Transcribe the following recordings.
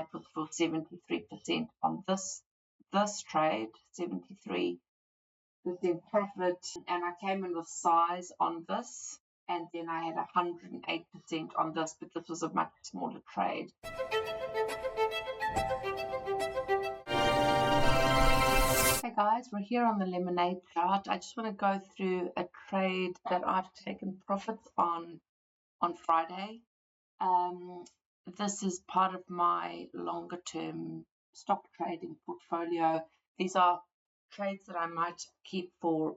that was for 73% on this trade, 73% profit, and I came in with size on this, and then I had 108% on this, but this was a much smaller trade. Hey guys, we're here on the lemonade chart. I just want to go through a trade that I've taken profits on Friday. This is part of my longer term stock trading portfolio. These are trades that I might keep for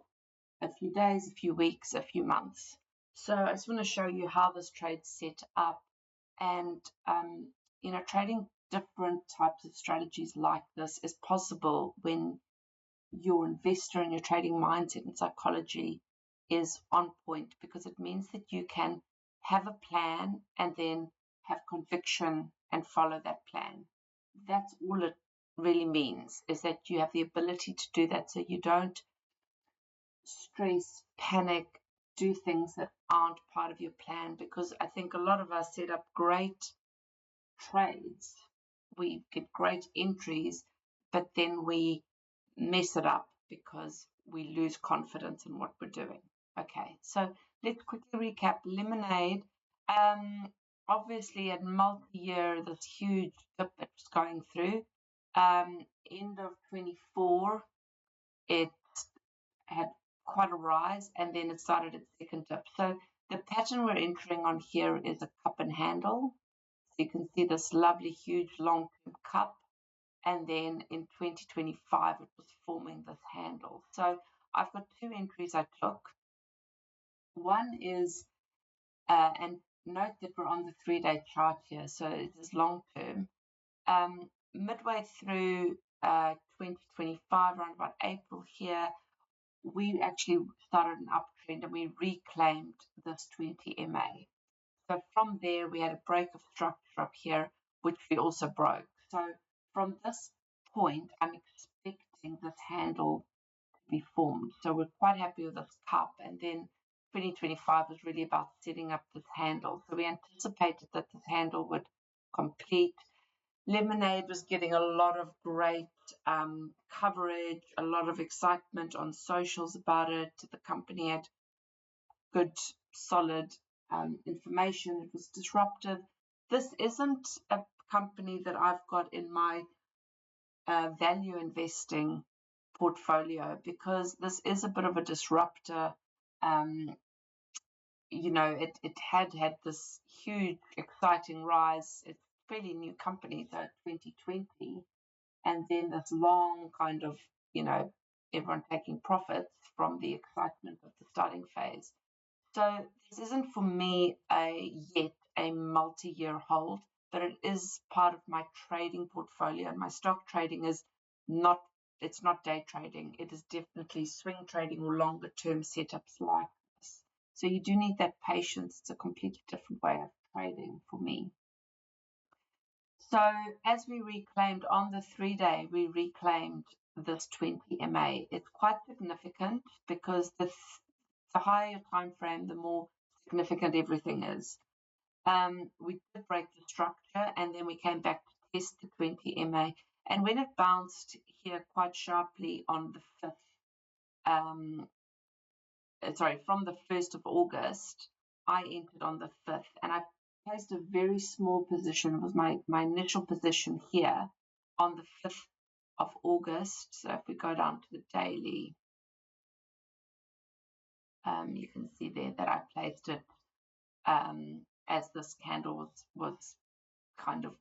a few days, a few weeks, a few months. So I just want to show you how this trade's set up, and trading different types of strategies like this is possible when your investor and your trading mindset and psychology is on point, because it means that you can have a plan and then have conviction and follow that plan. That's all it really means, is that you have the ability to do that, so you don't stress, panic, do things that aren't part of your plan. Because I think a lot of us set up great trades, we get great entries, but then we mess it up because we lose confidence in what we're doing. Okay, so let's quickly recap. Lemonade, obviously at multi-year, this huge dip it's going through. End of 24, it had quite a rise, and then it started its second dip. So the pattern we're entering on here is a cup and handle. So you can see this lovely, huge, long-term cup. And then in 2025, it was forming this handle. So I've got two entries I took. One is, and note that we're on the 3-day chart here, so it is long term. Midway through 2025, around about April here, we actually started an uptrend and we reclaimed this 20 MA. So from there, we had a break of structure up here, which we also broke. So from this point, I'm expecting this handle to be formed. So we're quite happy with this cup. And then 2025 was really about setting up this handle. So we anticipated that this handle would complete. Lemonade was getting a lot of great coverage, a lot of excitement on socials about it. The company had good, solid information. It was disruptive. This isn't a company that I've got in my value investing portfolio, because this is a bit of a disruptor. It had this huge, exciting rise. It's a fairly new company, so 2020, and then this long kind of, everyone taking profits from the excitement of the starting phase. So this isn't for me yet a multi-year hold, but it is part of my trading portfolio, and my stock trading is not day trading. It is definitely swing trading or longer term setups like this. So you do need that patience. It's a completely different way of trading for me. So as we reclaimed on the 3-day, we reclaimed this 20 MA. It's quite significant because the higher time frame, the more significant everything is. We did break the structure, and then we came back to test the 20 MA. And when it bounced here quite sharply on the 5th, from the 1st of August, I entered on the 5th, and I placed a very small position. It was my initial position here on the 5th of August. So if we go down to the daily, you can see there that I placed it as this candle was kind of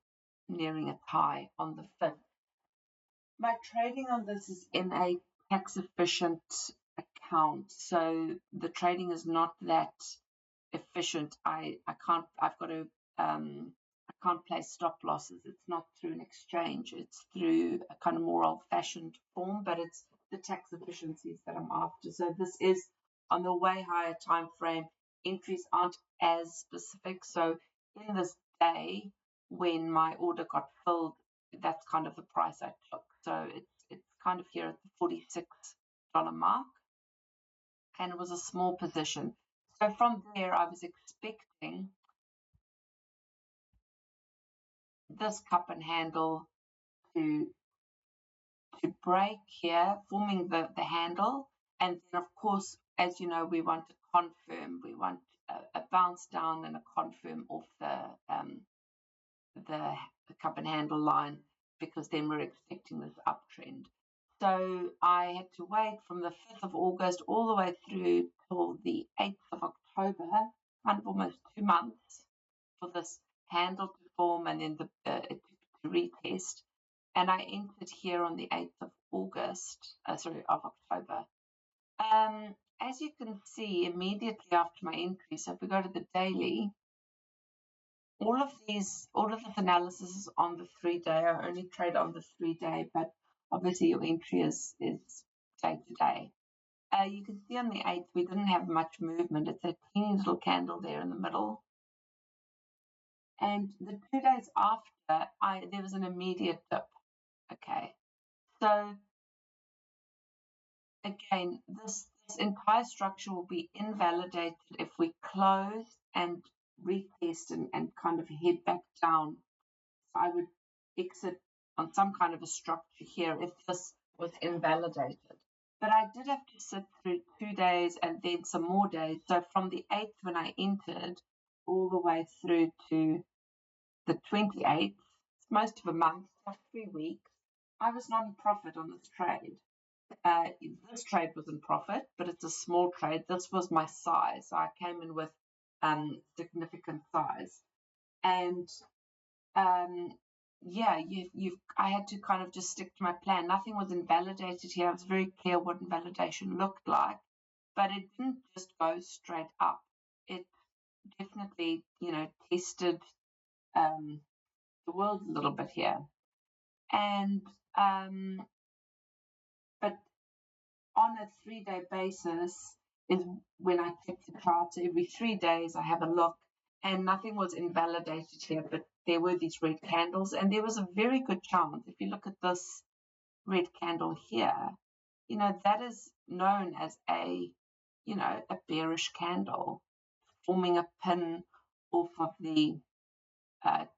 nearing its high on the 5th. My trading on this is in a tax efficient account, so the trading is not that efficient. I can't place stop losses. It's not through an exchange. It's through a kind of more old-fashioned form, but it's the tax efficiencies that I'm after. So this is on the way higher time frame. Entries aren't as specific. So in this day, when my order got filled, that's kind of the price I took. So it's kind of here at the $46 mark, and it was a small position. So from there, I was expecting this cup and handle to break here, forming the handle. And then, of course, as you know, we want to confirm. We want a bounce down and a confirm off the cup and handle line, because then we're expecting this uptrend. So I had to wait from the 5th of August all the way through till the 8th of October, kind of almost 2 months, for this handle to form and then to retest. And I entered here on the 8th of October. As you can see, immediately after my entry, so if we go to the daily, all of this analysis is on the 3-day. I only trade on the 3-day, but obviously your entry is day to day. You can see on the 8th we didn't have much movement. It's a teeny little candle there in the middle. And the 2 days after, there was an immediate dip. Okay, so again, this entire structure will be invalidated if we close and retest and kind of head back down. So I would exit on some kind of a structure here if this was invalidated. But I did have to sit through 2 days and then some more days. So from the 8th when I entered all the way through to the 28th, most of a month, 3 weeks, I was not in profit on this trade. This trade was in profit, but it's a small trade. This was my size. So I came in with significant size. And yeah, I had to kind of just stick to my plan. Nothing was invalidated here. I was very clear what invalidation looked like, but it didn't just go straight up. It definitely, tested the world a little bit here. And but on a 3-day basis is when I check the chart. So every 3 days I have a look, and nothing was invalidated here, but there were these red candles, and there was a very good chance. If you look at this red candle here, that is known as a bearish candle, forming a pin off of the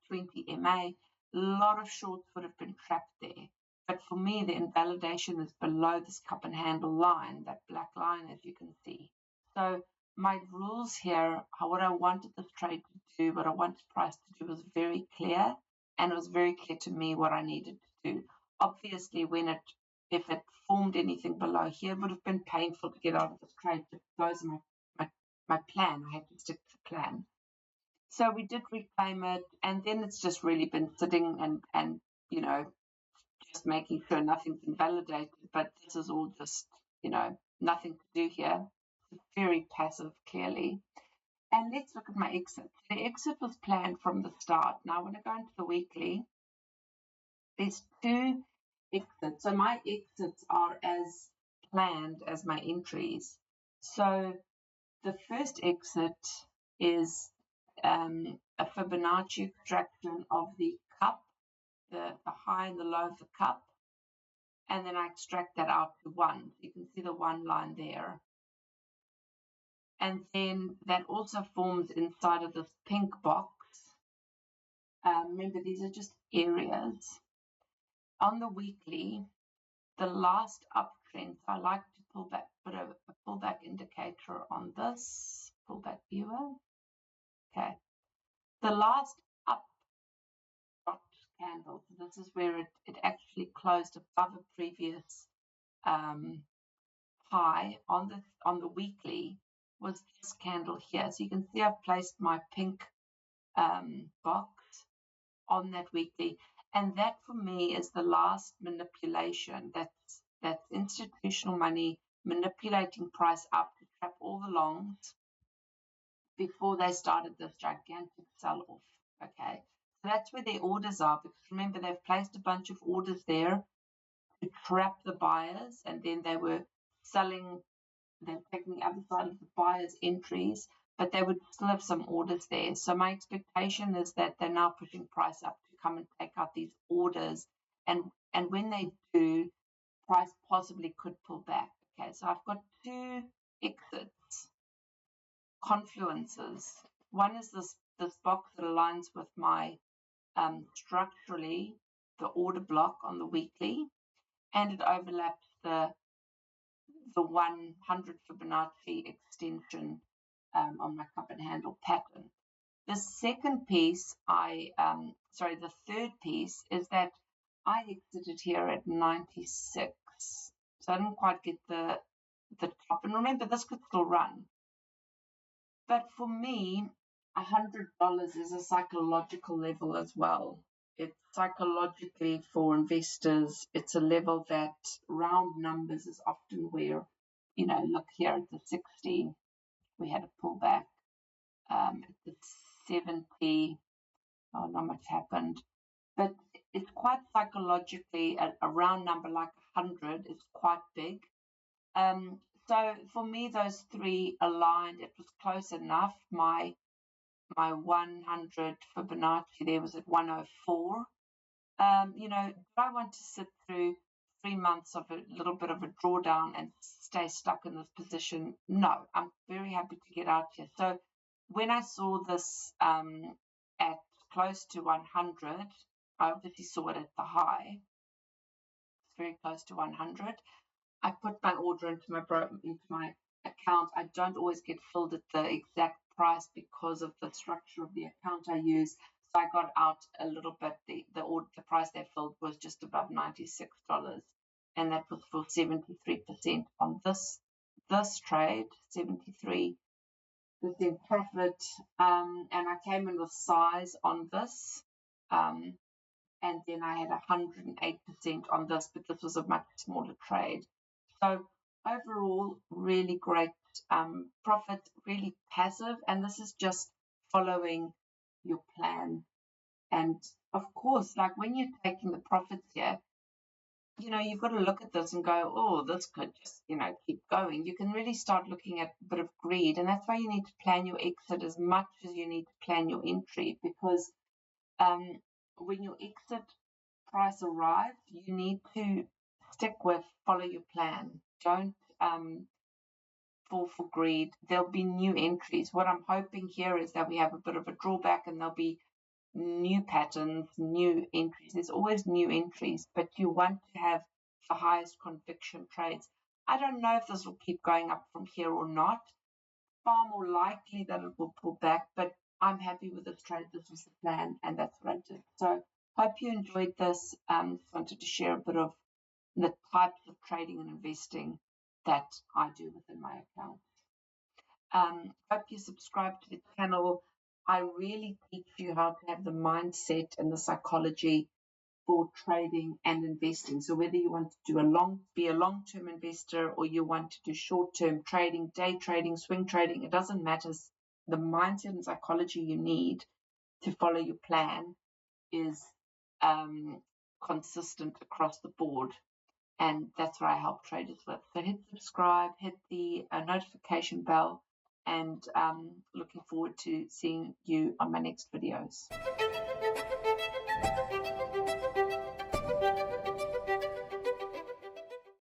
20 MA. A lot of shorts would have been trapped there. But for me, the invalidation is below this cup and handle line, that black line, as you can see. So my rules here, what I wanted this trade to do, what I wanted price to do, was very clear, and it was very clear to me what I needed to do. Obviously, if it formed anything below here, it would have been painful to get out of this trade. But those are my plan. I had to stick to the plan. So we did reclaim it, and then it's just really been sitting and just making sure nothing's invalidated. But this is all just, nothing to do here. It's very passive, clearly. And let's look at my exit. The exit was planned from the start. Now, when I go into the weekly, there's 2 exits. So my exits are as planned as my entries. So the first exit is a Fibonacci extraction of the cup, the high and the low of the cup, and then I extract that out to 1. You can see the 1 line there. And then that also forms inside of this pink box. Remember, these are just areas. On the weekly, the last uptrend, so I like to pull back, put a pullback indicator on this, pullback viewer. Okay. The last up candle, so this is where it actually closed above a previous high on the weekly, was this candle here. So you can see I've placed my pink box on that weekly, and that for me is the last manipulation. That's institutional money manipulating price up to trap all the longs before they started this gigantic sell-off. Okay, so that's where their orders are, because remember, they've placed a bunch of orders there to trap the buyers, and then they were selling. They're taking the other side of the buyers' entries, but they would still have some orders there. So my expectation is that they're now pushing price up to come and take out these orders, and when they do, price possibly could pull back. Okay, so I've got 2 exits, confluences. One is this box that aligns with my structurally the order block on the weekly, and it overlaps the 100 Fibonacci extension on my cup and handle pattern. The second piece, the third piece is that I exited here at 96. So I didn't quite get the top. And remember, this could still run. But for me, $100 is a psychological level as well. It's psychologically for investors, it's a level that round numbers is often where, look here at the 60, we had a pullback. At the 70, not much happened. But it's quite psychologically, a round number like 100 is quite big. So for me, those three aligned. It was close enough. My 100 Fibonacci there was at 104. Do I want to sit through 3 months of a little bit of a drawdown and stay stuck in this position? No, I'm very happy to get out here. So when I saw this at close to 100, I obviously saw it at the high. It's very close to 100. I put my order into my account. I don't always get filled at the exact price because of the structure of the account I use. So I got out a little bit. The price they filled was just above $96, and that was for 73% on this trade, 73% profit. And I came in with size on this. And then I had 108% on this, but this was a much smaller trade. So overall, really great profit, really passive, and this is just following your plan. And of course, like when you're taking the profits here, you've got to look at this and go, oh, this could just, keep going. You can really start looking at a bit of greed, and that's why you need to plan your exit as much as you need to plan your entry, because when your exit price arrives, you need to stick with, follow your plan. Don't fall for greed. There'll be new entries. What I'm hoping here is that we have a bit of a drawback and there'll be new patterns, new entries. There's always new entries, but you want to have the highest conviction trades. I don't know if this will keep going up from here or not. Far more likely that it will pull back, but I'm happy with this trade. This was the plan, and that's what I did. So hope you enjoyed this. Just wanted to share a bit of the types of trading and investing that I do within my account. Hope you subscribe to the channel. I really teach you how to have the mindset and the psychology for trading and investing. So whether you want to be a long-term investor or you want to do short-term trading, day trading, swing trading, it doesn't matter. The mindset and psychology you need to follow your plan is consistent across the board. And that's what I help traders with. So hit subscribe, hit the notification bell, and looking forward to seeing you on my next videos.